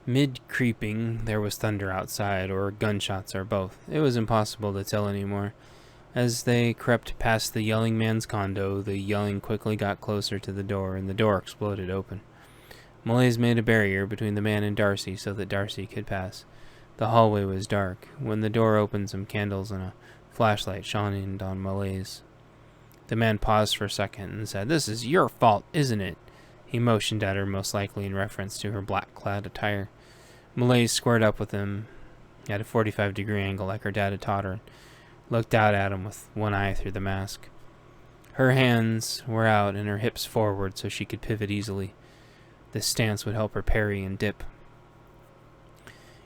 Mid-creeping, there was thunder outside, or gunshots, or both. It was impossible to tell anymore. As they crept past the yelling man's condo, the yelling quickly got closer to the door, and the door exploded open. Malaise made a barrier between the man and Darcy so that Darcy could pass. The hallway was dark. When the door opened, some candles and a flashlight shone on Malaise. The man paused for a second and said, "This is your fault, isn't it?" He motioned at her, most likely in reference to her black-clad attire. Malaise squared up with him at a 45-degree angle like her dad had taught her, and looked out at him with one eye through the mask. Her hands were out and her hips forward so she could pivot easily. This stance would help her parry and dip.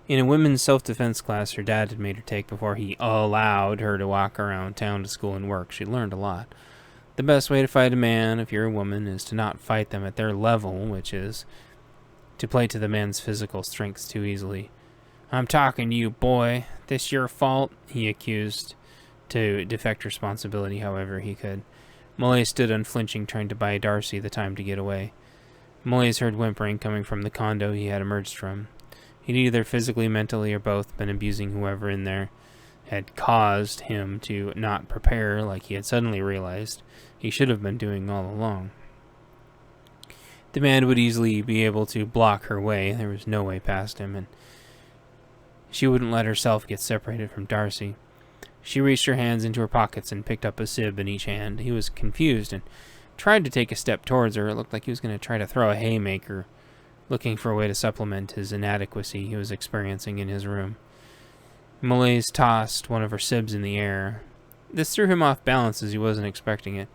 In a women's self-defense class her dad had made her take before he allowed her to walk around town to school and work, she learned a lot. The best way to fight a man, if you're a woman, is to not fight them at their level, which is to play to the man's physical strengths too easily. "I'm talking to you, boy. This your fault?" he accused, to deflect responsibility however he could. Malaise stood unflinching, trying to buy Darcy the time to get away. Malaise heard whimpering coming from the condo he had emerged from. He'd either physically, mentally, or both been abusing whoever in there had caused him to not prepare like he had suddenly realized he should have been doing all along. The man would easily be able to block her way. There was no way past him, and she wouldn't let herself get separated from Darcy. She reached her hands into her pockets and picked up a sib in each hand. He was confused and tried to take a step towards her. It looked like he was going to try to throw a haymaker, looking for a way to supplement his inadequacy he was experiencing in his room. Malaise tossed one of her sibs in the air. This threw him off balance as he wasn't expecting it.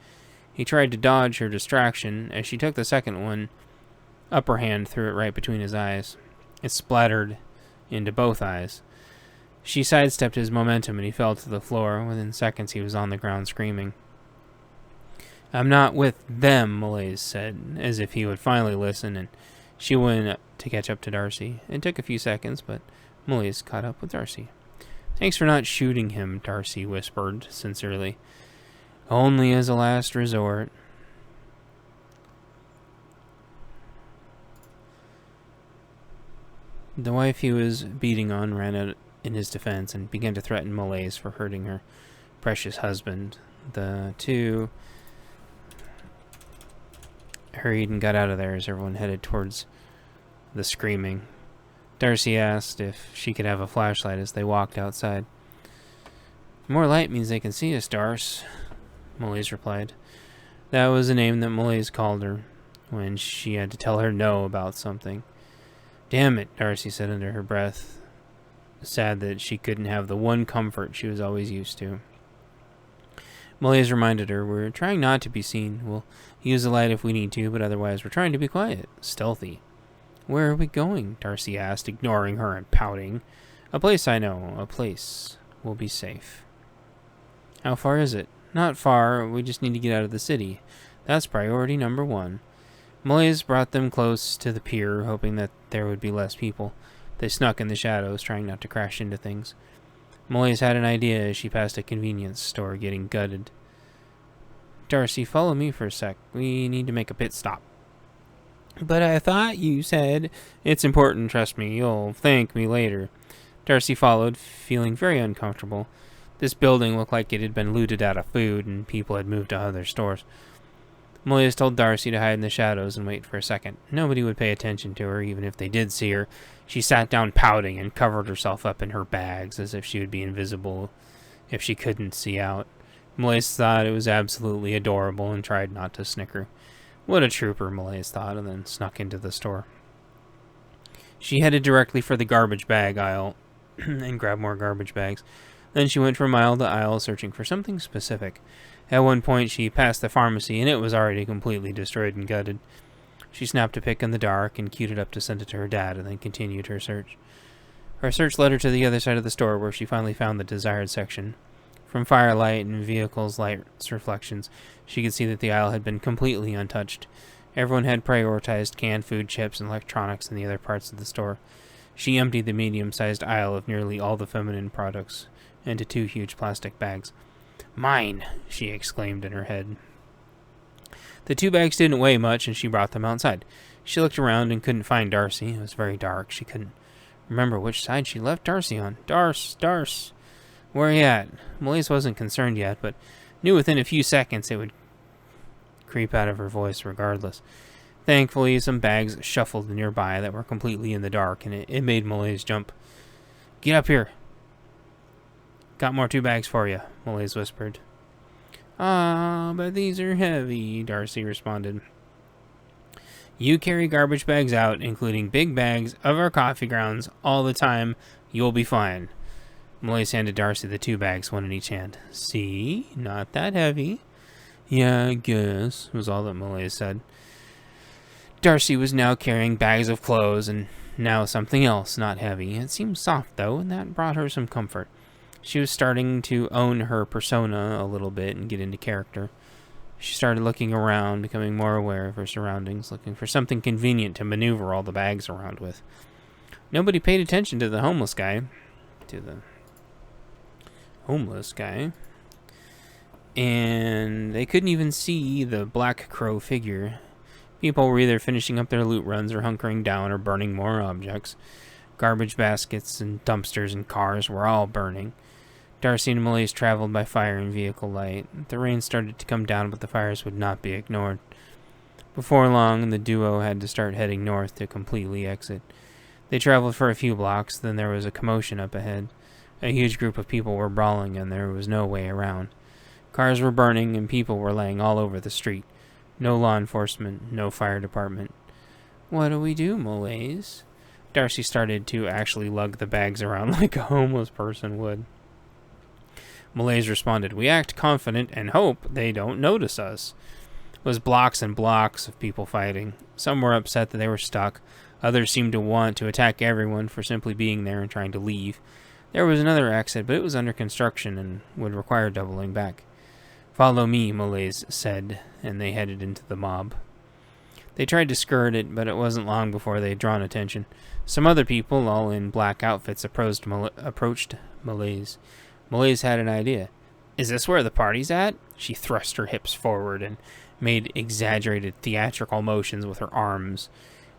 He tried to dodge her distraction. As she took the second one, upper hand threw it right between his eyes. It splattered into both eyes. She sidestepped his momentum and he fell to the floor. Within seconds he was on the ground screaming. "I'm not with them," Malaise said, as if he would finally listen, and she went to catch up to Darcy. It took a few seconds, but Malaise caught up with Darcy. "Thanks for not shooting him," Darcy whispered sincerely. "Only as a last resort." The wife he was beating on ran out in his defense and began to threaten Malaise for hurting her precious husband. The two hurried and got out of there as everyone headed towards the screaming. Darcy asked if she could have a flashlight as they walked outside. "More light means they can see us, Darce," Malaise replied. That was the name that Malaise called her when she had to tell her no about something. "Damn it," Darcy said under her breath, sad that she couldn't have the one comfort she was always used to. Malaise reminded her, "We're trying not to be seen. We'll use the light if we need to, but otherwise we're trying to be quiet, stealthy." "Where are we going?" Darcy asked, ignoring her and pouting. "A place I know. A place. We'll be safe." "How far is it?" "Not far. We just need to get out of the city. That's priority number one." Malaise brought them close to the pier, hoping that there would be less people. They snuck in the shadows, trying not to crash into things. Malaise had an idea as she passed a convenience store getting gutted. "Darcy, follow me for a sec. We need to make a pit stop." "But I thought you said—" "It's important, trust me. You'll thank me later." Darcy followed, feeling very uncomfortable. This building looked like it had been looted out of food, and people had moved to other stores. Malaise told Darcy to hide in the shadows and wait for a second. Nobody would pay attention to her, even if they did see her. She sat down pouting and covered herself up in her bags, as if she would be invisible if she couldn't see out. Malaise thought it was absolutely adorable and tried not to snicker. What a trooper, Malaise thought, and then snuck into the store. She headed directly for the garbage bag aisle and grabbed more garbage bags. Then she went from aisle to aisle searching for something specific. At one point she passed the pharmacy and it was already completely destroyed and gutted. She snapped a pic in the dark and queued it up to send it to her dad and then continued her search. Her search led her to the other side of the store where she finally found the desired section. From firelight and vehicles' lights reflections, she could see that the aisle had been completely untouched. Everyone had prioritized canned food, chips, and electronics in the other parts of the store. She emptied the medium-sized aisle of nearly all the feminine products into 2 huge plastic bags. "Mine!" she exclaimed in her head. The 2 bags didn't weigh much, and she brought them outside. She looked around and couldn't find Darcy. It was very dark. She couldn't remember which side she left Darcy on. Darce, where are you at? Malaise wasn't concerned yet, but knew within a few seconds it would creep out of her voice regardless. Thankfully, some bags shuffled nearby that were completely in the dark, and it made Malaise jump. Get up here. Got more 2 bags for you, Malaise whispered. Ah, but these are heavy, Darcy responded. You carry garbage bags out, including big bags of our coffee grounds, all the time. You'll be fine. Malaise handed Darcy the 2 bags, one in each hand. See? Not that heavy. Yeah, I guess, was all that Malaise said. Darcy was now carrying bags of clothes, and now something else, not heavy. It seemed soft, though, and that brought her some comfort. She was starting to own her persona a little bit and get into character. She started looking around, becoming more aware of her surroundings, looking for something convenient to maneuver all the bags around with. Nobody paid attention to the homeless guy. And they couldn't even see the Black Crow figure. People were either finishing up their loot runs or hunkering down or burning more objects. Garbage baskets and dumpsters and cars were all burning. Darcy and Malaise traveled by fire and vehicle light. The rain started to come down, but the fires would not be ignored. Before long, the duo had to start heading north to completely exit. They traveled for a few blocks, then there was a commotion up ahead. A huge group of people were brawling, and there was no way around. Cars were burning, and people were laying all over the street. No law enforcement, no fire department. What do we do, Malaise? Darcy started to actually lug the bags around like a homeless person would. Malaise responded, We act confident and hope they don't notice us. It was blocks and blocks of people fighting. Some were upset that they were stuck. Others seemed to want to attack everyone for simply being there and trying to leave. There was another exit, but it was under construction and would require doubling back. Follow me, Malaise said, and they headed into the mob. They tried to skirt it, but it wasn't long before they had drawn attention. Some other people, all in black outfits, approached Malaise. Malaise had an idea. Is this where the party's at? She thrust her hips forward and made exaggerated theatrical motions with her arms,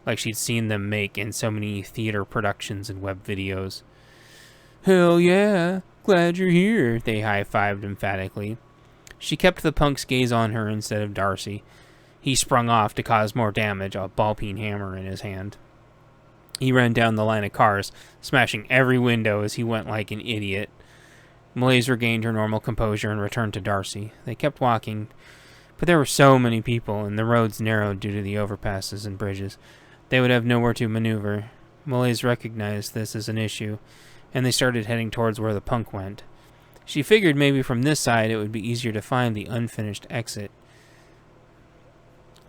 like she'd seen them make in so many theater productions and web videos. Hell yeah, glad you're here, they high-fived emphatically. She kept the punk's gaze on her instead of Darcy. He sprung off to cause more damage, a ball-peen hammer in his hand. He ran down the line of cars, smashing every window as he went like an idiot. Malaise regained her normal composure and returned to Darcy. They kept walking, but there were so many people, and the roads narrowed due to the overpasses and bridges. They would have nowhere to maneuver. Malaise recognized this as an issue, and they started heading towards where the punk went. She figured maybe from this side it would be easier to find the unfinished exit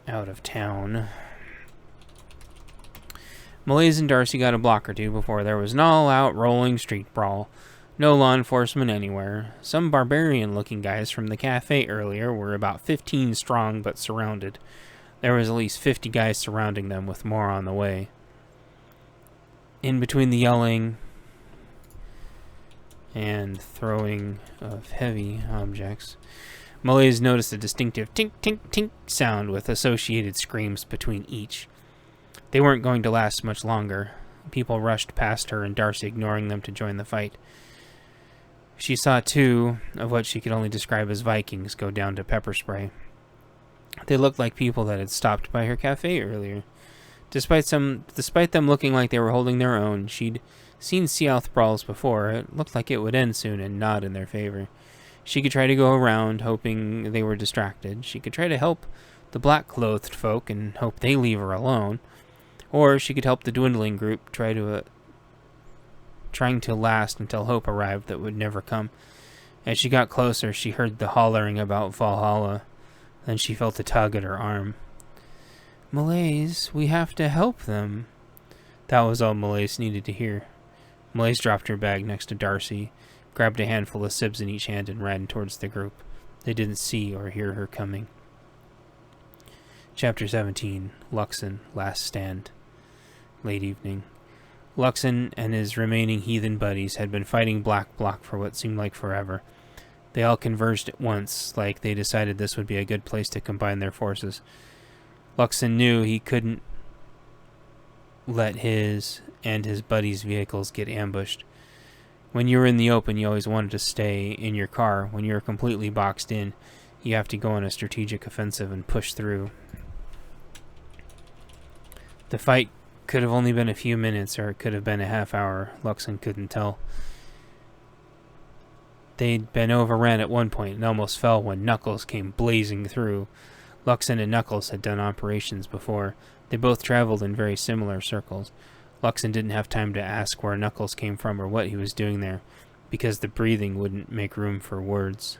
out of town. Malaise and Darcy got a block or two before there was an all-out rolling street brawl. No law enforcement anywhere. Some barbarian-looking guys from the cafe earlier were about 15 strong but surrounded. There was at least 50 guys surrounding them, with more on the way. In between the yelling and throwing of heavy objects, Malaise noticed a distinctive tink-tink-tink sound with associated screams between each. They weren't going to last much longer. People rushed past her and Darcy, ignoring them to join the fight. She saw 2 of what she could only describe as Vikings go down to pepper spray. They looked like people that had stopped by her cafe earlier. Despite them looking like they were holding their own, she'd seen Seouth brawls before. It looked like it would end soon and not in their favor. She could try to go around, hoping they were distracted. She could try to help the black-clothed folk and hope they leave her alone. Or she could help the dwindling group, trying to last until hope arrived that would never come. As she got closer, she heard the hollering about Valhalla. Then she felt a tug at her arm. Malaise, we have to help them. That was all Malaise needed to hear. Malaise dropped her bag next to Darcy, grabbed a handful of sibs in each hand, and ran towards the group. They didn't see or hear her coming. Chapter 17. Luxon, Last Stand. Late evening. Luxon and his remaining heathen buddies had been fighting Black Block for what seemed like forever. They all converged at once, like they decided this would be a good place to combine their forces. Luxon knew he couldn't let his and his buddies' vehicles get ambushed. When you were in the open, you always wanted to stay in your car. When you're completely boxed in, you have to go on a strategic offensive and push through. The fight could have only been a few minutes, or it could have been a half hour. Luxon couldn't tell. They'd been overran at one point and almost fell when Knuckles came blazing through. Luxon and Knuckles had done operations before. They both traveled in very similar circles. Luxon didn't have time to ask where Knuckles came from or what he was doing there, because the breathing wouldn't make room for words.